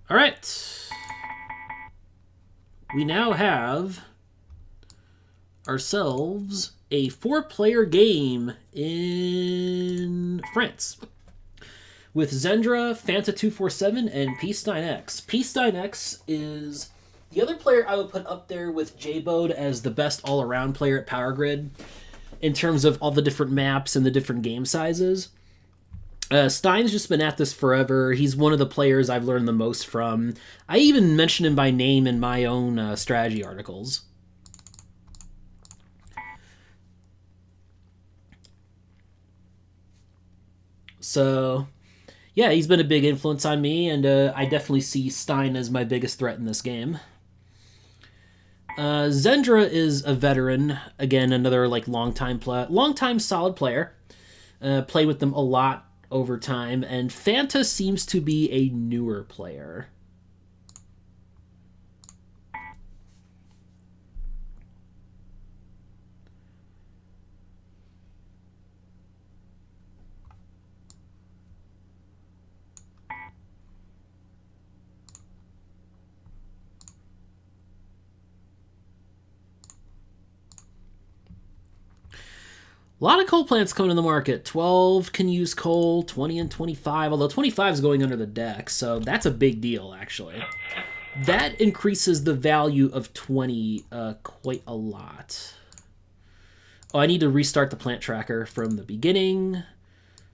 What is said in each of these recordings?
All right. We now have ourselves a 4-player game in France with Zendra, Fanta247, and psteinx. Psteinx is the other player I would put up there with J-Bode as the best all-around player at Power Grid in terms of all the different maps and the different game sizes. Stein's just been at this forever. He's one of the players I've learned the most from. I even mention him by name in my own strategy articles. So, yeah, he's been a big influence on me, and I definitely see Stein as my biggest threat in this game. Zendra is a veteran. Again, another like long-time solid player. Play with them a lot over time, and Fanta seems to be a newer player. A lot of coal plants coming to the market. 12 can use coal, 20 and 25, although 25 is going under the deck, so that's a big deal, actually. That increases the value of 20 quite a lot. Oh, I need to restart the plant tracker from the beginning.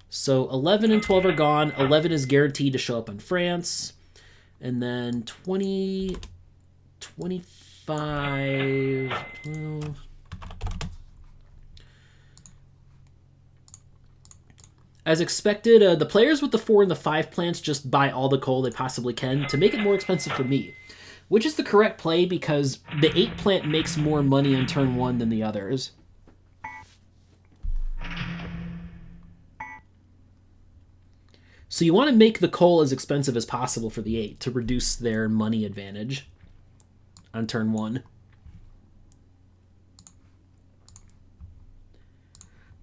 So 11 and 12 are gone. 11 is guaranteed to show up in France. And then 20, 25, 12... As expected, the players with the 4 and the 5 plants just buy all the coal they possibly can to make it more expensive for me, which is the correct play because the 8 plant makes more money on turn 1 than the others. So you want to make the coal as expensive as possible for the 8 to reduce their money advantage on turn 1.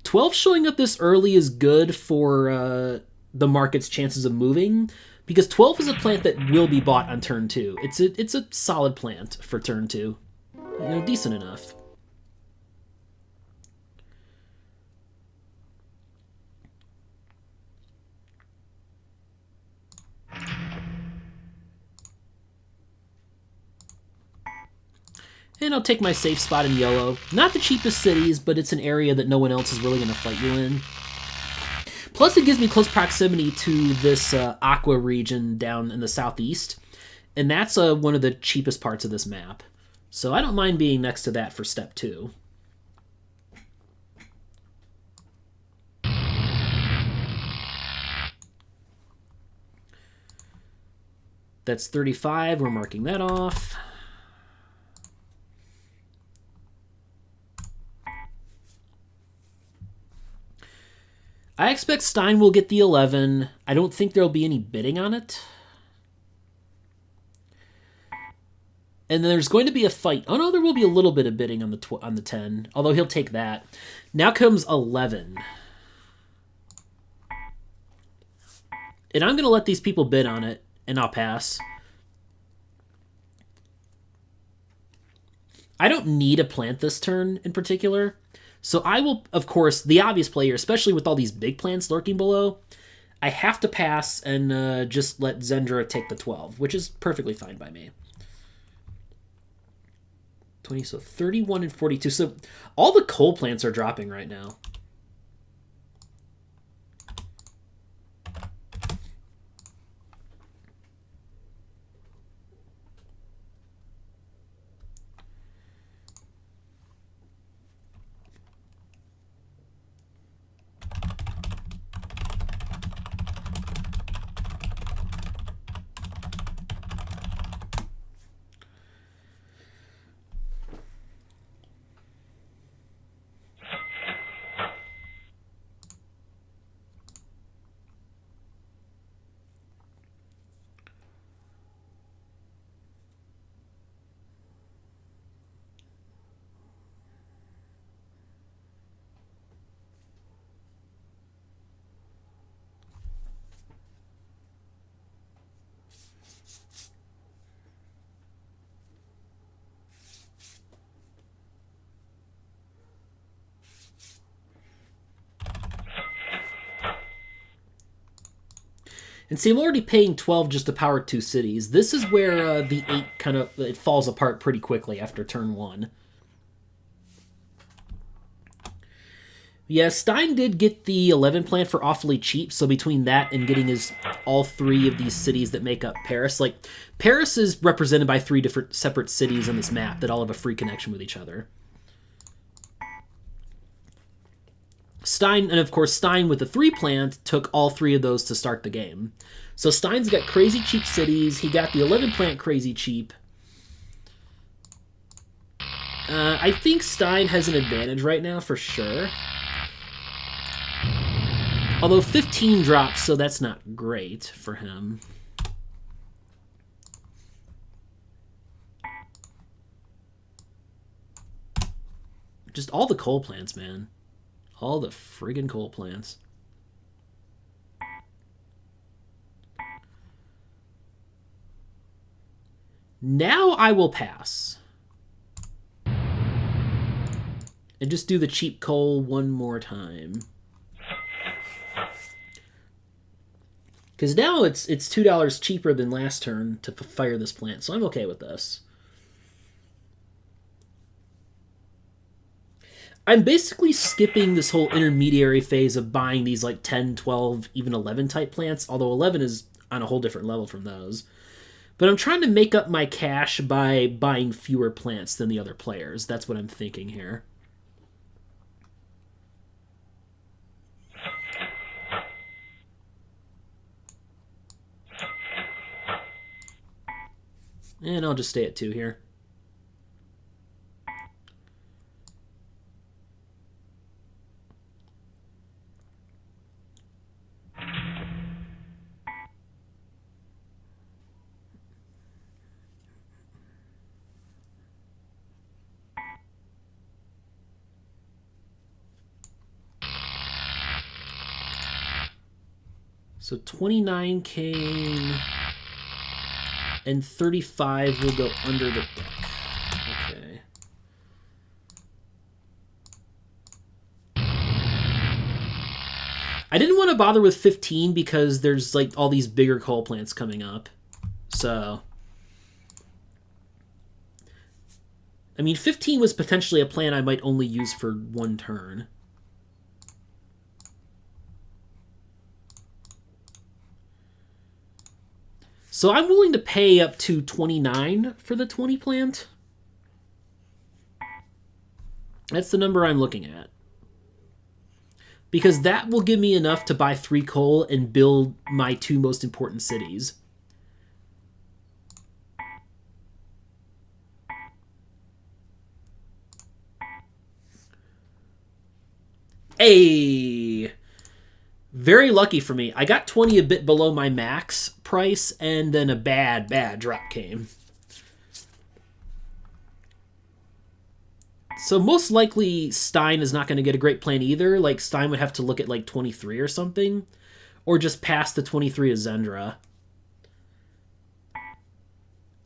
12 showing up this early is good for the market's chances of moving, because 12 is a plant that will be bought on turn 2. It's a solid plant for turn 2. You know, decent enough. And I'll take my safe spot in yellow. Not the cheapest cities, but it's an area that no one else is really going to fight you in. Plus, it gives me close proximity to this Aqua region down in the southeast. And that's one of the cheapest parts of this map. So I don't mind being next to that for step 2. That's 35. We're marking that off. I expect Stein will get the 11. I don't think there'll be any bidding on it. And then there's going to be a fight. Oh no, there will be a little bit of bidding on the 10, although he'll take that. Now comes 11. And I'm going to let these people bid on it, and I'll pass. I don't need a plant this turn in particular. So I will, of course, the obvious player, especially with all these big plants lurking below, I have to pass and just let Zendra take the 12, which is perfectly fine by me. 20, so 31 and 42. So all the coal plants are dropping right now. And see, I'm already paying 12 just to power 2 cities. This is where the 8 kind of it falls apart pretty quickly after turn 1. Yeah, Stein did get the 11 plant for awfully cheap, so between that and getting his all 3 of these cities that make up Paris, like, Paris is represented by 3 different separate cities on this map that all have a free connection with each other. Stein, and of course Stein with the 3 plant, took all 3 of those to start the game. So Stein's got crazy cheap cities, he got the 11 plant crazy cheap. I think Stein has an advantage right now, for sure. Although 15 drops, so that's not great for him. Just all the coal plants, man. All the friggin' coal plants. Now I will pass. And just do the cheap coal one more time. Because now it's $2 cheaper than last turn to fire this plant, so I'm okay with this. I'm basically skipping this whole intermediary phase of buying these like 10, 12, even 11 type plants, although 11 is on a whole different level from those. But I'm trying to make up my cash by buying fewer plants than the other players. That's what I'm thinking here. And I'll just stay at 2 here. So 29 came, and 35 will go under the deck. Okay. I didn't want to bother with 15 because there's like all these bigger coal plants coming up. So, I mean, 15 was potentially a plan I might only use for 1 turn. So I'm willing to pay up to 29 for the 20 plant. That's the number I'm looking at. Because that will give me enough to buy 3 coal and build my 2 most important cities. Hey! Very lucky for me. I got 20 a bit below my max price, and then a bad drop came. So most likely Stein is not going to get a great plan either. Like, Stein would have to look at like 23 or something, or just pass the 23 of Zendra.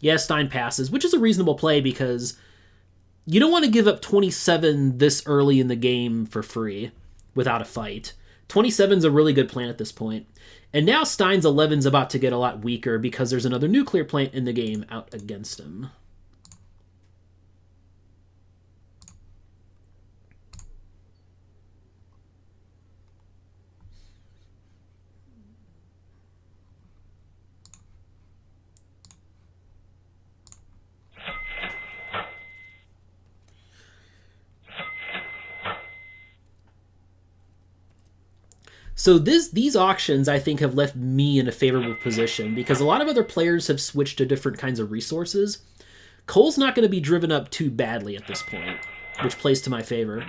Yeah, Stein passes, which is a reasonable play because you don't want to give up 27 this early in the game for free without a fight. 27's a really good plan at this point. And now Stein's 11's about to get a lot weaker because there's another nuclear plant in the game out against him. So these auctions, I think, have left me in a favorable position because a lot of other players have switched to different kinds of resources. Coal's not going to be driven up too badly at this point, which plays to my favor.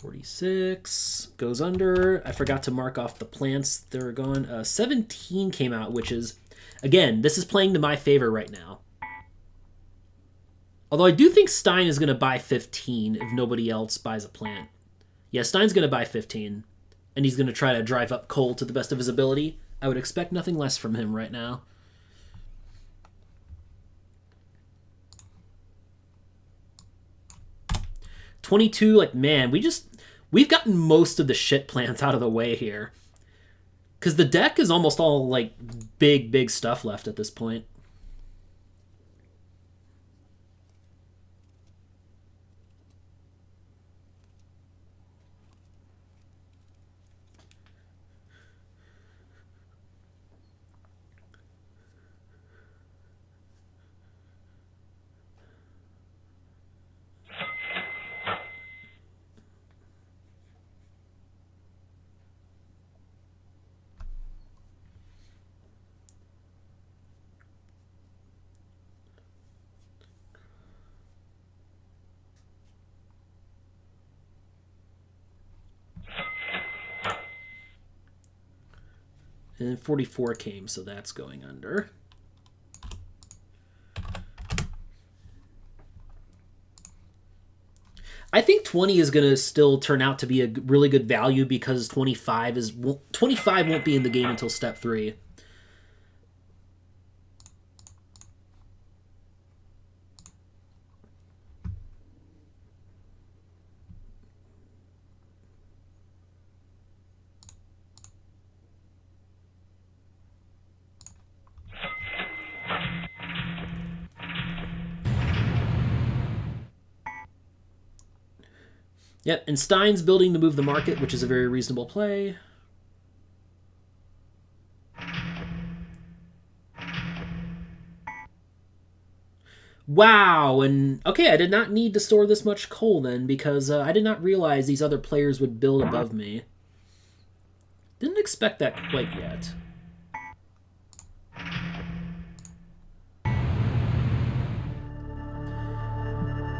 46 goes under. I forgot to mark off the plants. They're gone. 17 came out, which is, again, this is playing to my favor right now. Although I do think Stein is going to buy 15 if nobody else buys a plant. Yeah, Stein's going to buy 15, and he's going to try to drive up Cole to the best of his ability. I would expect nothing less from him right now. $22, like, man, we've gotten most of the shit plants out of the way here. Because the deck is almost all, like, big stuff left at this point. And 44 came, so that's going under. I think 20 is going to still turn out to be a really good value because 25 won't be in the game until step 3. Yep, and Stein's building to move the market, which is a very reasonable play. Wow, and okay, I did not need to store this much coal then, because I did not realize these other players would build above me. Didn't expect that quite yet.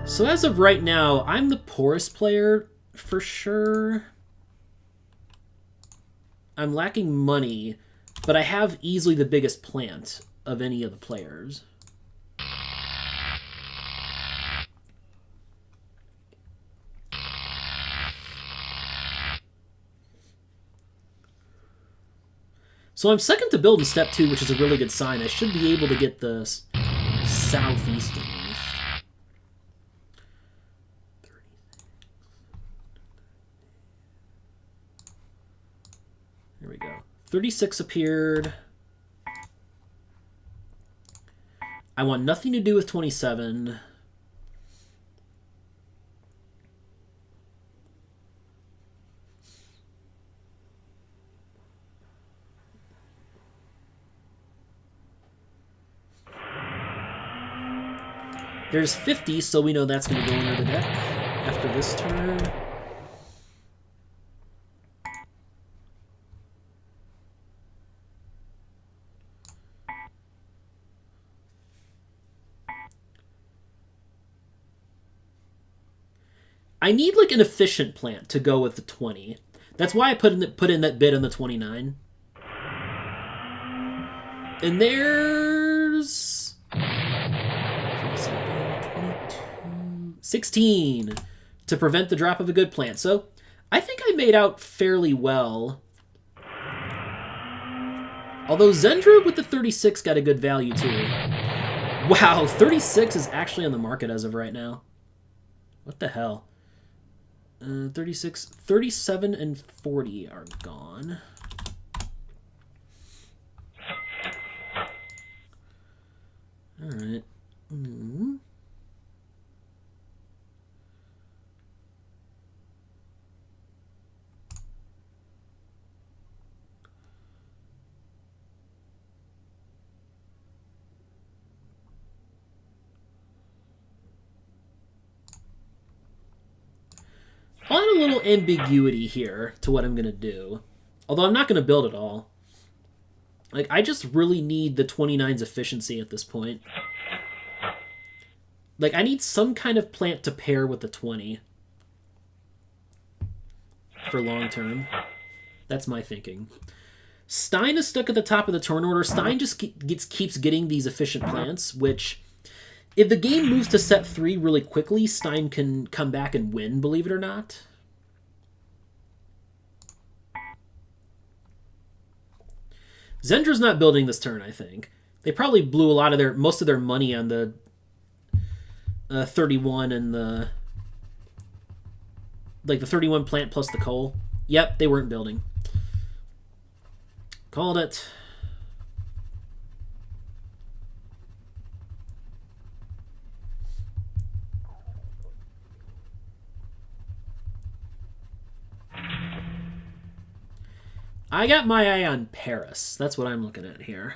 So as of right now, I'm the poorest player for sure. I'm lacking money, but I have easily the biggest plant of any of the players. So I'm second to build in step 2, which is a really good sign. I should be able to get the southeast at least. There we go. 36 appeared. I want nothing to do with 27. There's 50, so we know that's going to go under the deck after this turn. I need like an efficient plant to go with the 20. That's why I put in that bid on the 29. And there's 16 to prevent the drop of a good plant. So I think I made out fairly well. Although Zendra with the 36 got a good value too. Wow, 36 is actually on the market as of right now. What the hell? 36, 37, and 40 are gone. All right. Mm-hmm. I'll add a little ambiguity here to what I'm going to do. Although I'm not going to build it all. Like, I just really need the 29's efficiency at this point. Like, I need some kind of plant to pair with the 20. for long term. That's my thinking. Stein is stuck at the top of the turn order. Stein just keeps getting these efficient plants, which, if the game moves to set 3 really quickly, Stein can come back and win, believe it or not. Zendra's not building this turn, I think. They probably blew most of their money on the 31 and the 31 plant plus the coal. Yep, they weren't building. Called it. I got my eye on Paris. That's what I'm looking at here.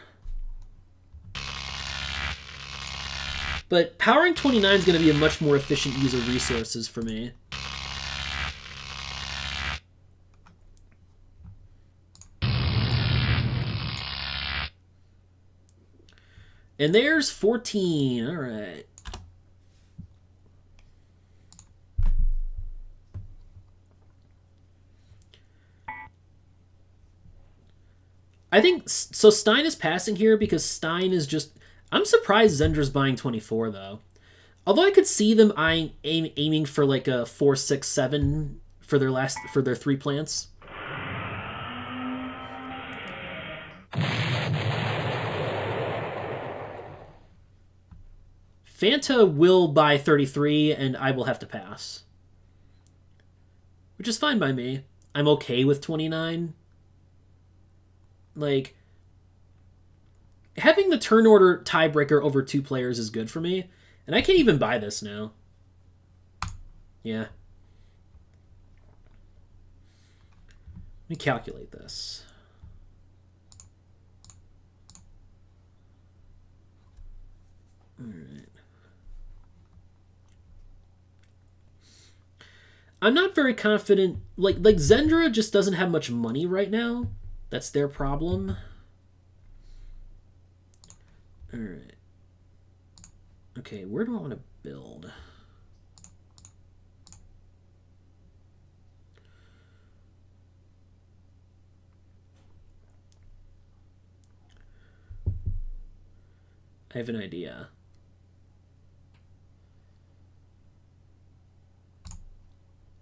But powering 29 is going to be a much more efficient use of resources for me. And there's 14. All right. I think so. Stein is passing here because Stein is just. I'm surprised Zendra's buying 24 though. Although I could see them aiming for like a 4, 6, 7 for their 3 plants. Fanta will buy 33, and I will have to pass. Which is fine by me. I'm okay with 29. Like, having the turn order tiebreaker over 2 players is good for me. And I can't even buy this now. Yeah. Let me calculate this. All right. I'm not very confident. Like Zendra just doesn't have much money right now. That's their problem. All right. Okay, where do I want to build? I have an idea.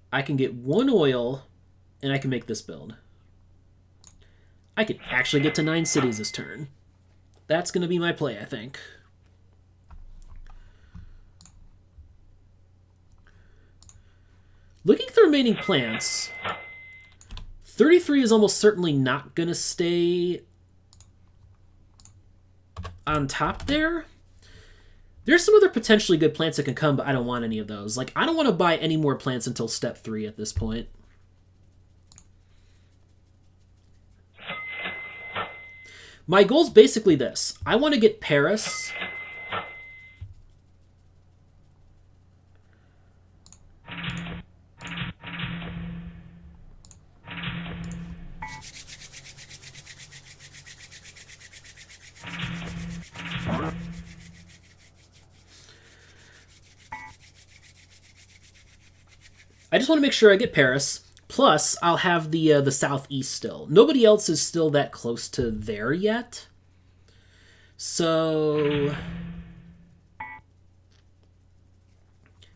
I can get 1 oil, and I can make this build. I could actually get to 9 cities this turn. That's going to be my play, I think. Looking at the remaining plants, 33 is almost certainly not going to stay on top there. There's some other potentially good plants that can come, but I don't want any of those. Like, I don't want to buy any more plants until step 3 at this point. My goal's basically this. I want to get Paris. I just want to make sure I get Paris. Plus, I'll have the southeast still. Nobody else is still that close to there yet. So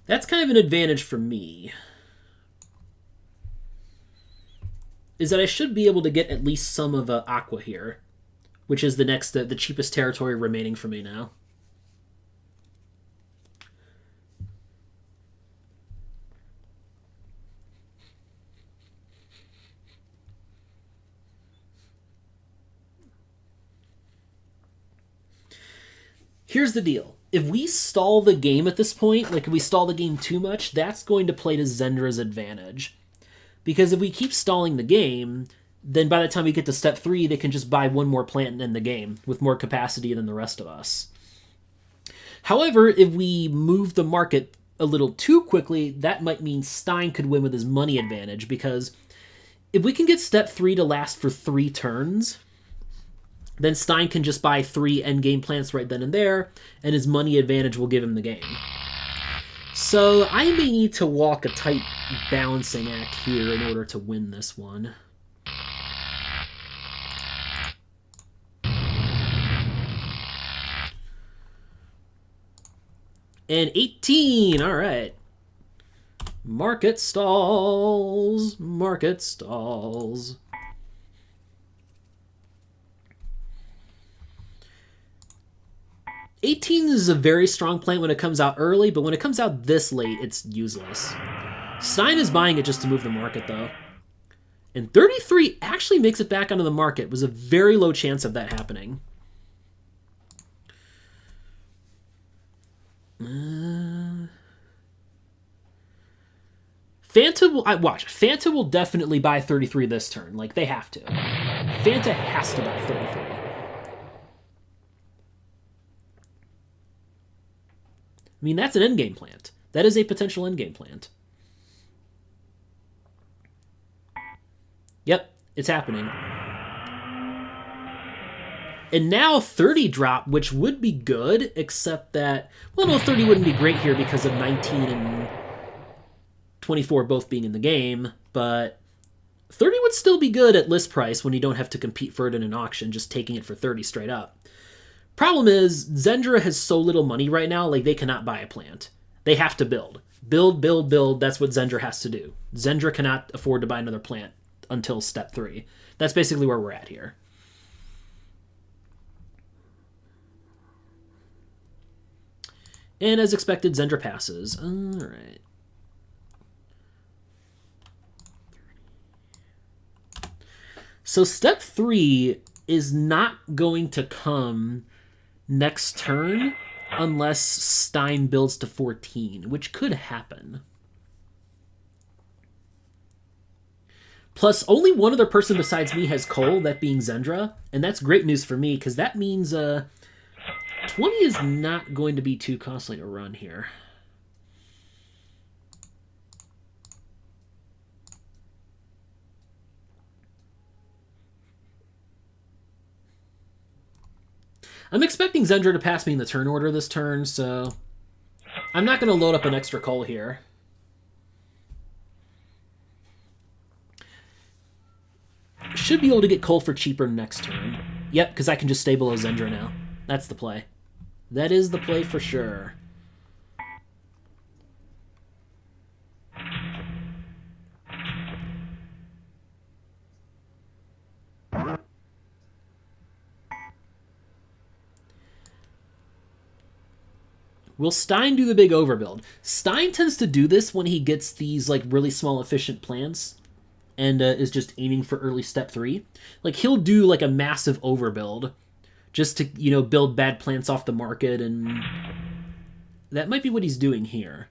that's kind of an advantage for me. Is that I should be able to get at least some of Aqua here, which is the cheapest territory remaining for me now. Here's the deal. If we stall the game at this point, like if we stall the game too much, that's going to play to Zendra's advantage. Because if we keep stalling the game, then by the time we get to step 3, they can just buy 1 more plant and end the game with more capacity than the rest of us. However, if we move the market a little too quickly, that might mean Stein could win with his money advantage, because if we can get step 3 to last for 3 turns, then Stein can just buy 3 endgame plants right then and there, and his money advantage will give him the game. So I may need to walk a tight balancing act here in order to win this one. And 18, all right. Market stalls, market stalls. $18 is a very strong plant when it comes out early, but when it comes out this late, it's useless. Stein is buying it just to move the market, though. And 33 actually makes it back onto the market. It was a very low chance of that happening. Fanta will... watch. Fanta will definitely buy 33 this turn. Like, they have to. Fanta has to buy 33. I mean, that's an endgame plant. That is a potential endgame plant. Yep, it's happening. And now 30 drop, which would be good, except that... Well, no, 30 wouldn't be great here because of 19 and 24 both being in the game, but 30 would still be good at list price when you don't have to compete for it in an auction, just taking it for 30 straight up. Problem is, Zendra has so little money right now, like, they cannot buy a plant. They have to build. Build, build, build. That's what Zendra has to do. Zendra cannot afford to buy another plant until step 3. That's basically where we're at here. And as expected, Zendra passes. All right. So step 3 is not going to come next turn unless Stein builds to 14, which could happen. Plus, only one other person besides me has coal, that being Zendra, and that's great news for me, because that means 20 is not going to be too costly to run here. I'm expecting Zendra to pass me in the turn order this turn, so I'm not going to load up an extra coal here. Should be able to get coal for cheaper next turn. Yep, because I can just stay below Zendra now. That's the play. That is the play for sure. Will Stein do the big overbuild? Stein tends to do this when he gets these like really small efficient plants and is just aiming for early step 3. Like, he'll do like a massive overbuild just to, you know, build bad plants off the market, and that might be what he's doing here.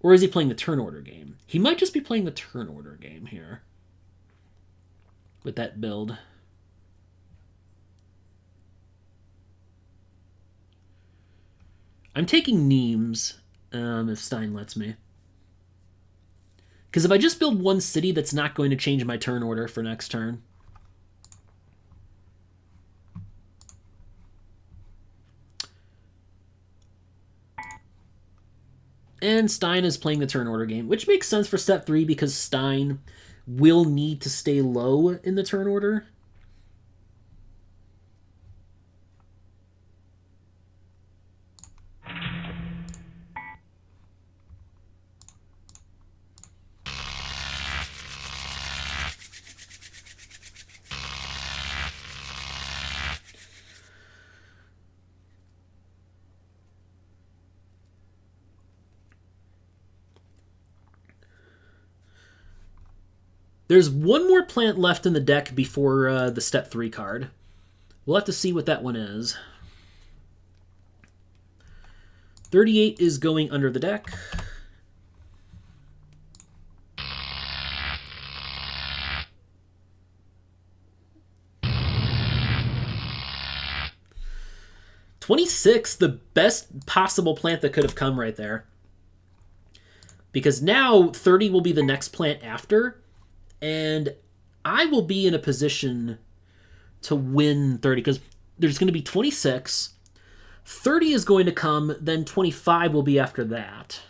Or is he playing the turn order game? He might just be playing the turn order game here with that build. I'm taking Neems, if Stein lets me. Because if I just build one city, that's not going to change my turn order for next turn. And Stein is playing the turn order game, which makes sense for step 3 because Stein will need to stay low in the turn order. There's one more plant left in the deck before the step 3 card. We'll have to see what that one is. 38 is going under the deck. $26, the best possible plant that could have come right there. Because now 30 will be the next plant after, and I will be in a position to win 30, because there's going to be 26, 30 is going to come, then 25 will be after that.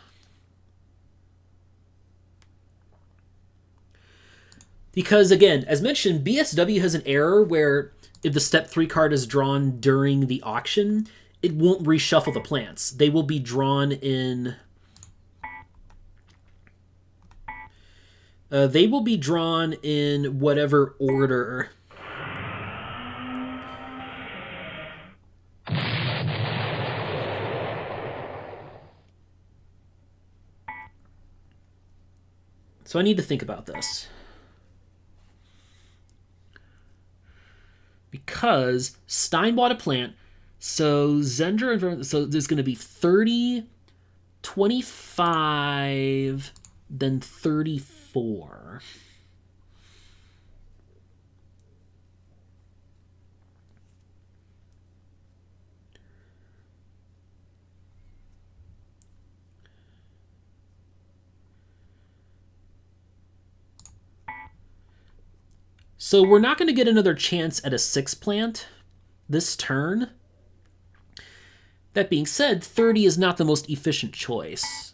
Because, again, as mentioned, BSW has an error where if the Step 3 card is drawn during the auction, it won't reshuffle the plants. They will be drawn in... they will be drawn in whatever order... So I need to think about this. Because Stein bought a plant, so Zendra, so there's going to be 30, 25, then 34. So we're not going to get another chance at a 6 plant this turn. That being said, 30 is not the most efficient choice.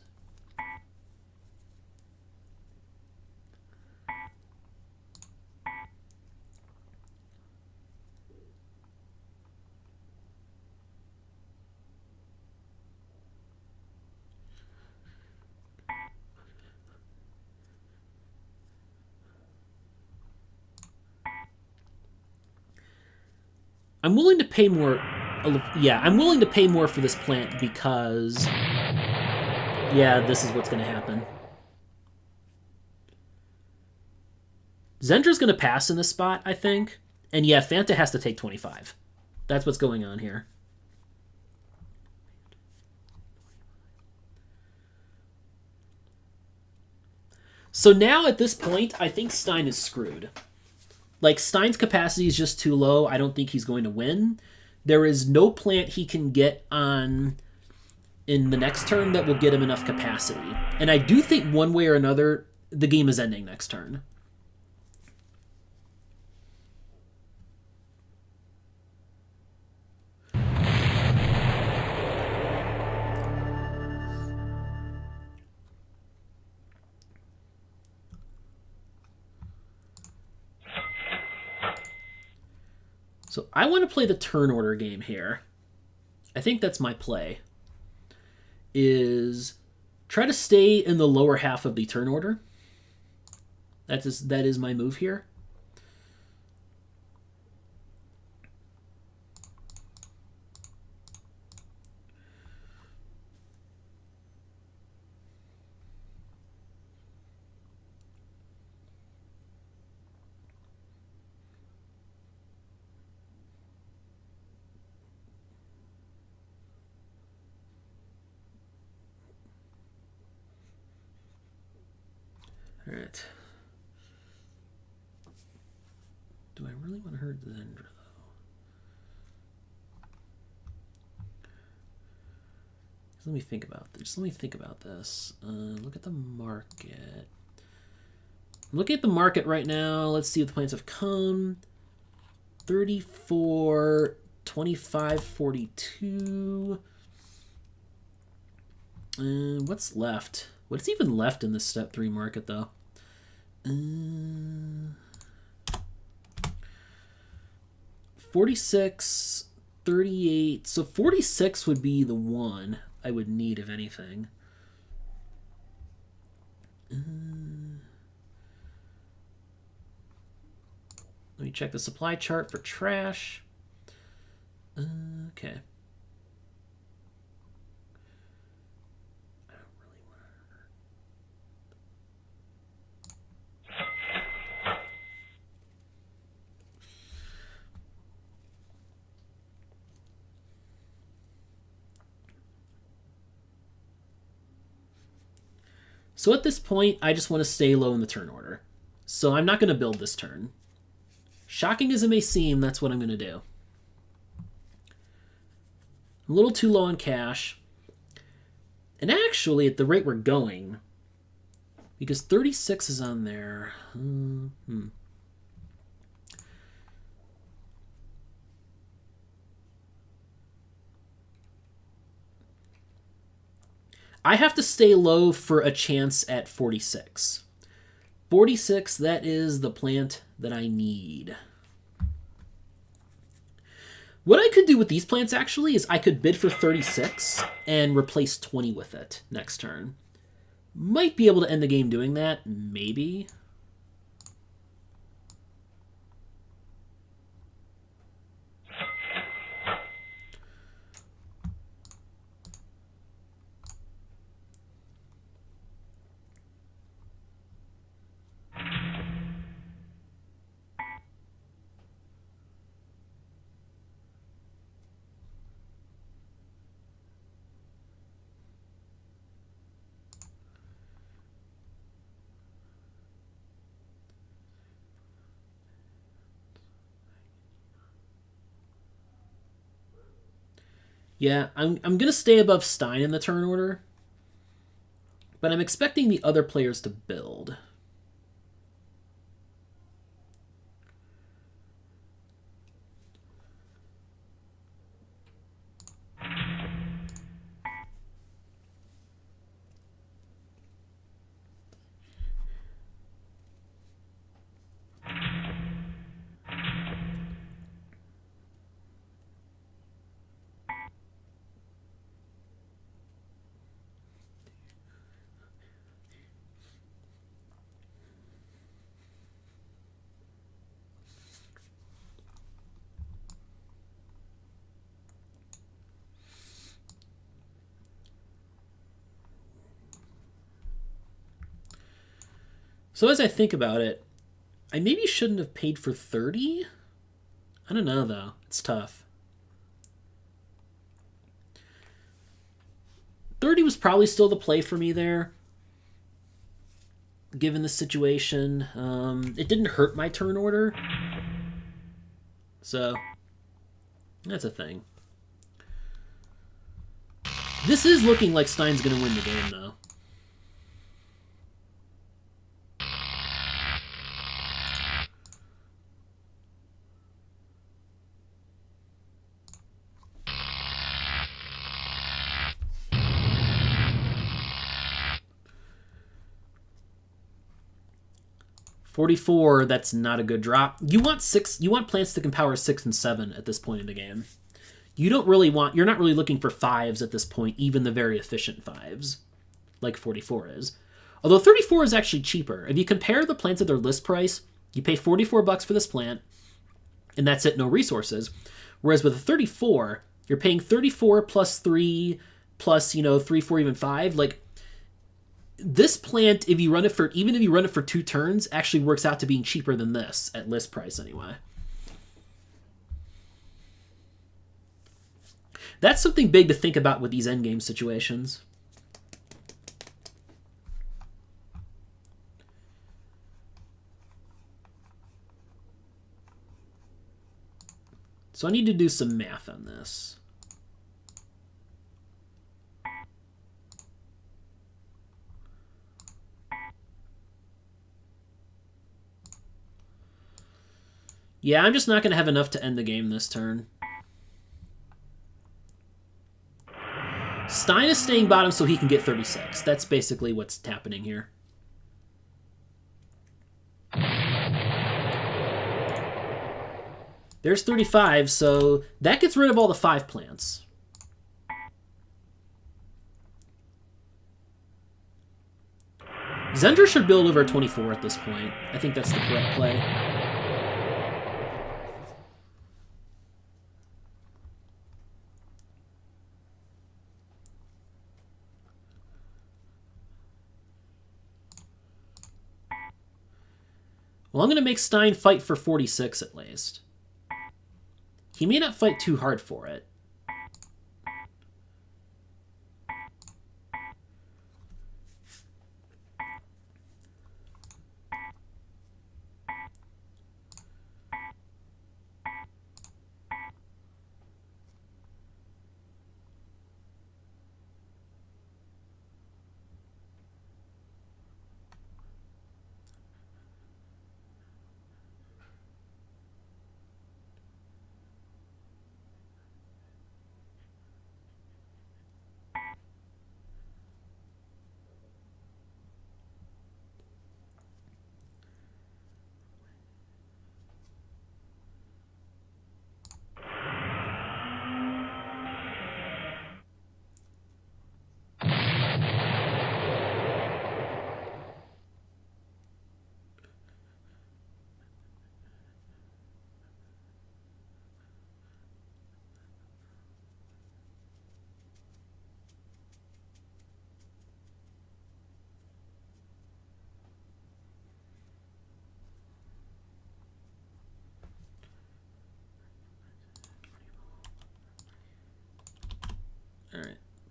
I'm willing to pay more. Yeah, I'm willing to pay more for this plant because, yeah, this is what's going to happen. Zendra's going to pass in this spot, I think. And yeah, Fanta has to take 25. That's what's going on here. So now at this point, I think Stein is screwed. Like, Stein's capacity is just too low. I don't think he's going to win. There is no plant he can get on in the next turn that will get him enough capacity. And I do think one way or another, the game is ending next turn. So I want to play the turn order game here. I think that's my play. Is try to stay in the lower half of the turn order. That is my move here. All right. Do I really want to hurt Zendra, though? Let me think about this. Just let me think about this. Look at the market. I'm looking at the market right now. Let's see what the plants have come. 34, 25, 42. What's left? What's even left in this step 3 market, though? 46, 38. So 46 would be the one I would need, if anything. Let me check the supply chart for trash. Okay. So at this point, I just want to stay low in the turn order. So I'm not going to build this turn. Shocking as it may seem, that's what I'm going to do. I'm a little too low on cash. And actually, at the rate we're going, because 36 is on there. I have to stay low for a chance at 46. 46, that is the plant that I need. What I could do with these plants, actually, is I could bid for 36 and replace 20 with it next turn. Might be able to end the game doing that, maybe. Yeah, I'm going to stay above Stein in the turn order, but I'm expecting the other players to build. So as I think about it, I maybe shouldn't have paid for 30. I don't know, though. It's tough. 30 was probably still the play for me there, given the situation. It didn't hurt my turn order. So, that's a thing. This is looking like Stein's going to win the game, though. $44, that's not a good drop. You want plants that can power 6 and 7 at this point in the game. You're not really looking for 5s at this point, even the very efficient 5s, like 44 is. Although 34 is actually cheaper. If you compare the plants at their list price, you pay $44 for this plant, and that's it, no resources. Whereas with a 34, you're paying 34 plus 3 plus, 3, 4, even 5. Like, this plant, even if you run it for 2 turns, actually works out to being cheaper than this, at list price anyway. That's something big to think about with these endgame situations. So I need to do some math on this. Yeah, I'm just not going to have enough to end the game this turn. Stein is staying bottom so he can get 36. That's basically what's happening here. There's 35, so that gets rid of all the 5 plants. Zendra should build over 24 at this point. I think that's the correct play. Well, I'm going to make Stein fight for 46 at least. He may not fight too hard for it.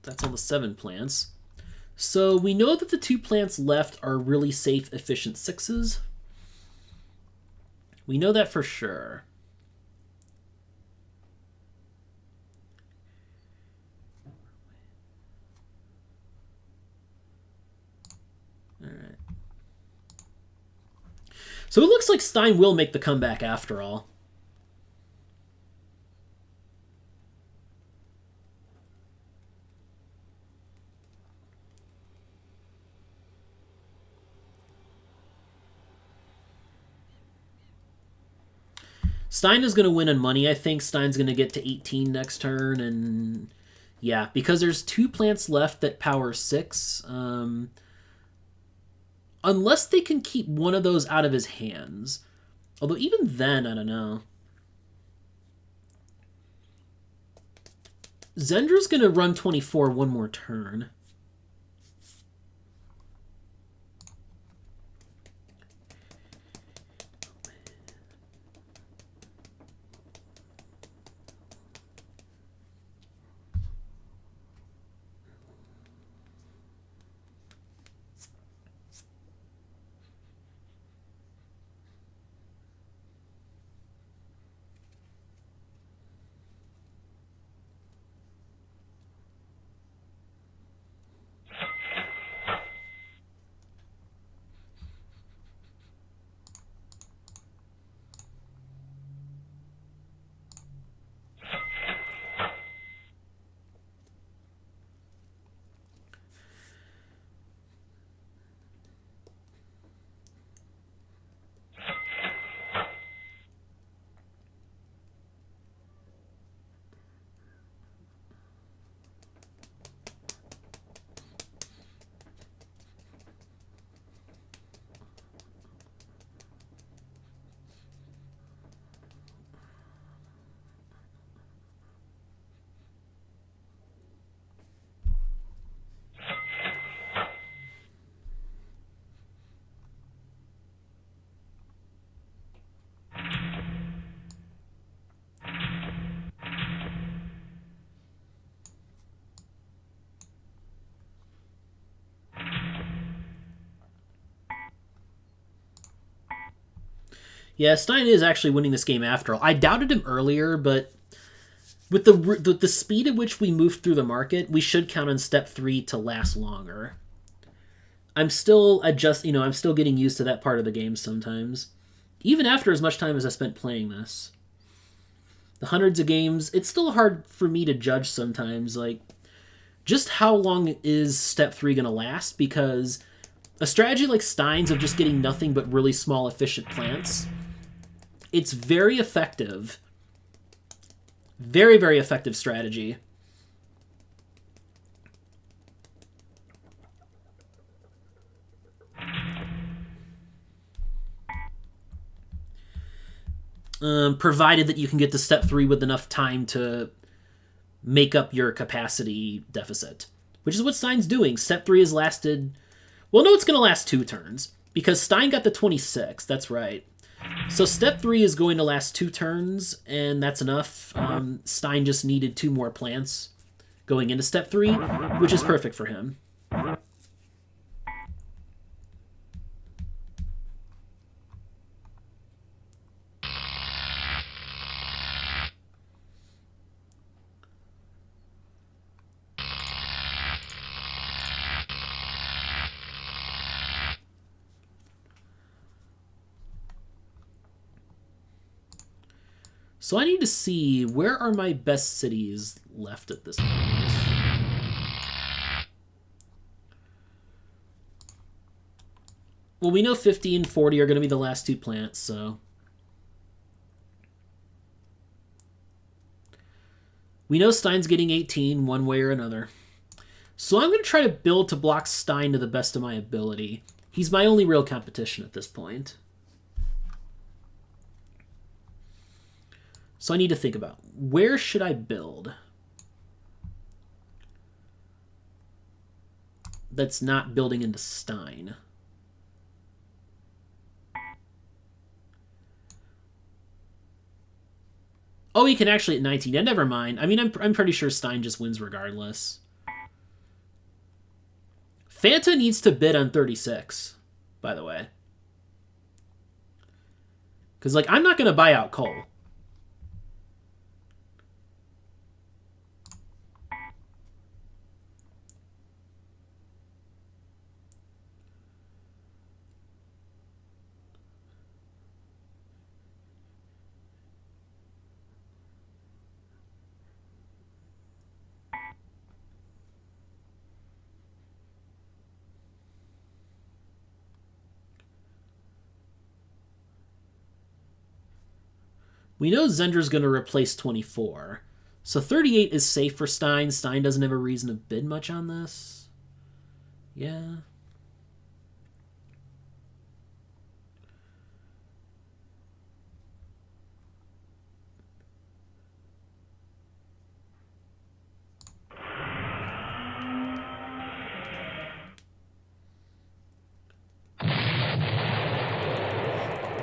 That's on the 7 plants. So we know that the 2 plants left are really safe, efficient 6s. We know that for sure. All right. So it looks like Stein will make the comeback after all. Stein is going to win on money. I think Stein's going to get to 18 next turn. And yeah, because there's 2 plants left that power 6. Unless they can keep one of those out of his hands. Although even then, I don't know. Zendra's going to run 24 one more turn. Yeah, Stein is actually winning this game after all. I doubted him earlier, but with the speed at which we moved through the market, we should count on step 3 to last longer. I'm still I'm still getting used to that part of the game sometimes. Even after as much time as I spent playing this. The hundreds of games, it's still hard for me to judge sometimes, like, just how long is step 3 going to last, because a strategy like Stein's of just getting nothing but really small, efficient plants, it's very effective. Very, very effective strategy. Provided that you can get to step 3 with enough time to make up your capacity deficit. Which is what Stein's doing. Step 3 has lasted... Well, no, it's going to last 2 turns. Because Stein got the 26. That's right. So step 3 is going to last 2 turns, and that's enough. Stein just needed 2 more plants going into step 3, which is perfect for him. So I need to see, where are my best cities left at this point? Well, we know 50 and 40 are going to be the last 2 plants, so... We know Stein's getting 18 one way or another. So I'm going to try to build to block Stein to the best of my ability. He's my only real competition at this point. So I need to think about, where should I build that's not building into Stein? Oh, he can actually at 19. Yeah, never mind. I mean, I'm pretty sure Stein just wins regardless. Fanta needs to bid on 36, by the way. Because, like, I'm not going to buy out Cole. We know Zendra's going to replace 24. So 38 is safe for Stein. Stein doesn't have a reason to bid much on this. Yeah.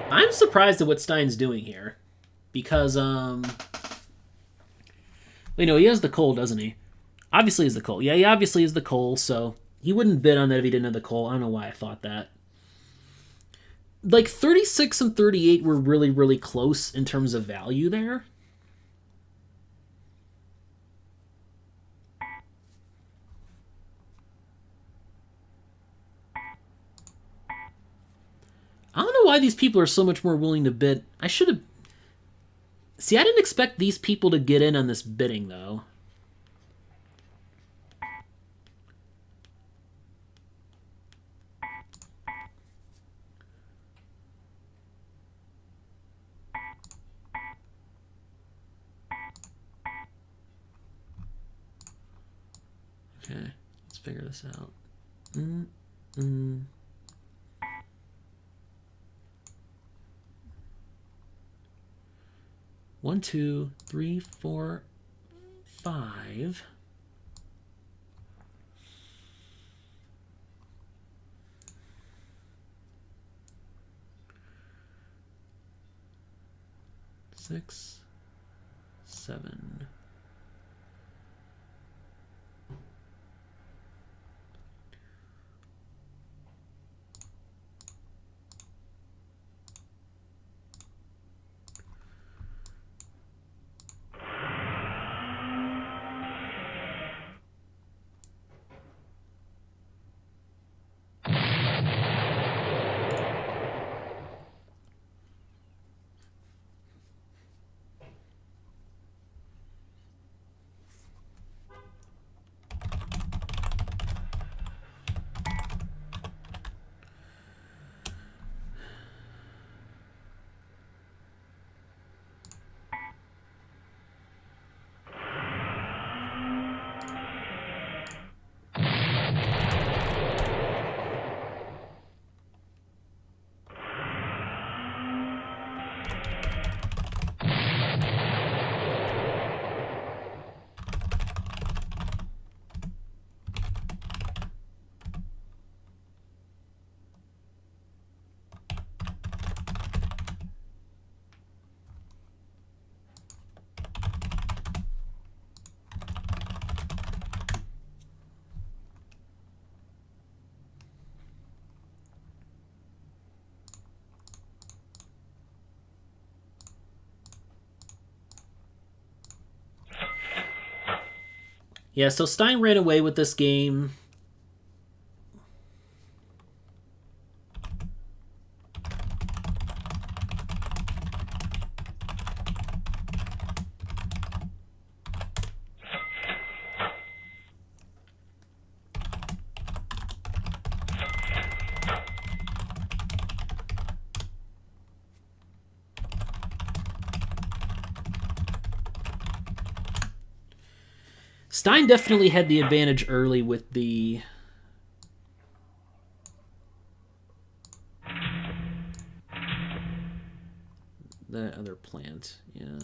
I'm surprised at what Stein's doing here. Because, you know, he has the coal, doesn't he? Obviously he has the coal. Yeah, he obviously has the coal, so he wouldn't bid on that if he didn't have the coal. I don't know why I thought that. Like, 36 and 38 were really, really close in terms of value there. I don't know why these people are so much more willing to bid. I should have... See, I didn't expect these people to get in on this bidding, though. Okay, let's figure this out. 1, 2, 3, 4, 5. Six, 7. Yeah, so Stein ran away with this game. Stein definitely had the advantage early with the other plant, yeah.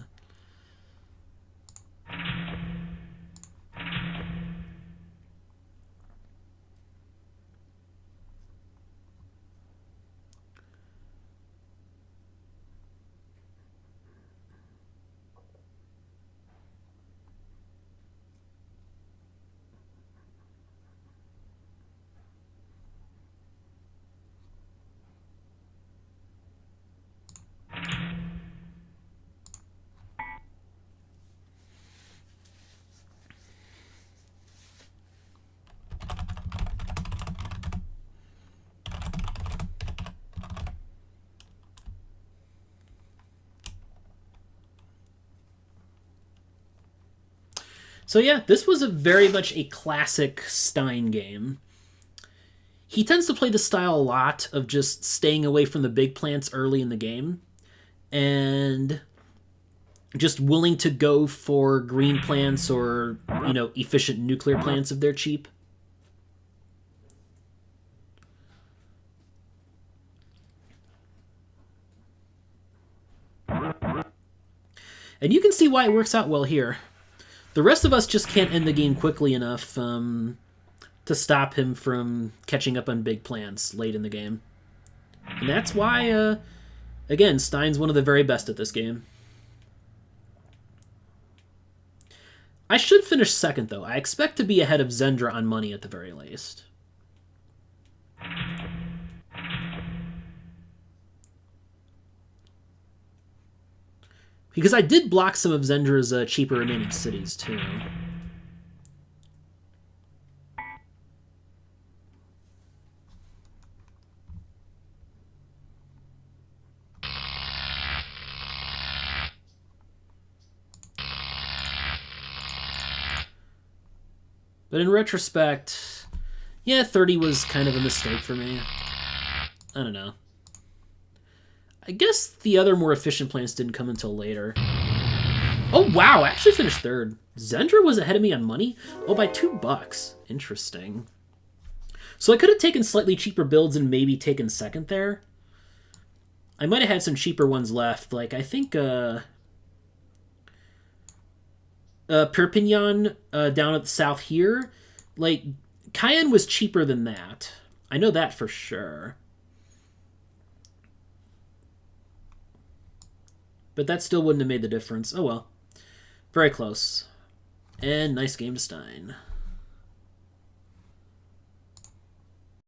So yeah, this was very much a classic Stein game. He tends to play the style a lot of just staying away from the big plants early in the game and just willing to go for green plants or, efficient nuclear plants if they're cheap. And you can see why it works out well here. The rest of us just can't end the game quickly enough to stop him from catching up on big plants late in the game. And that's why, again, Stein's one of the very best at this game. I should finish second, though. I expect to be ahead of Zendra on money at the very least. Because I did block some of Zendra's cheaper remaining cities, too. But in retrospect, yeah, 30 was kind of a mistake for me. I don't know. I guess the other more efficient plants didn't come until later. Oh, wow, I actually finished third. Zendra was ahead of me on money? Oh, by $2. Interesting. So I could have taken slightly cheaper builds and maybe taken second there. I might have had some cheaper ones left. Like, I think, Perpignan down at the south here, like, Cayenne was cheaper than that. I know that for sure. But that still wouldn't have made the difference. Oh well. Very close. And nice game to Stein.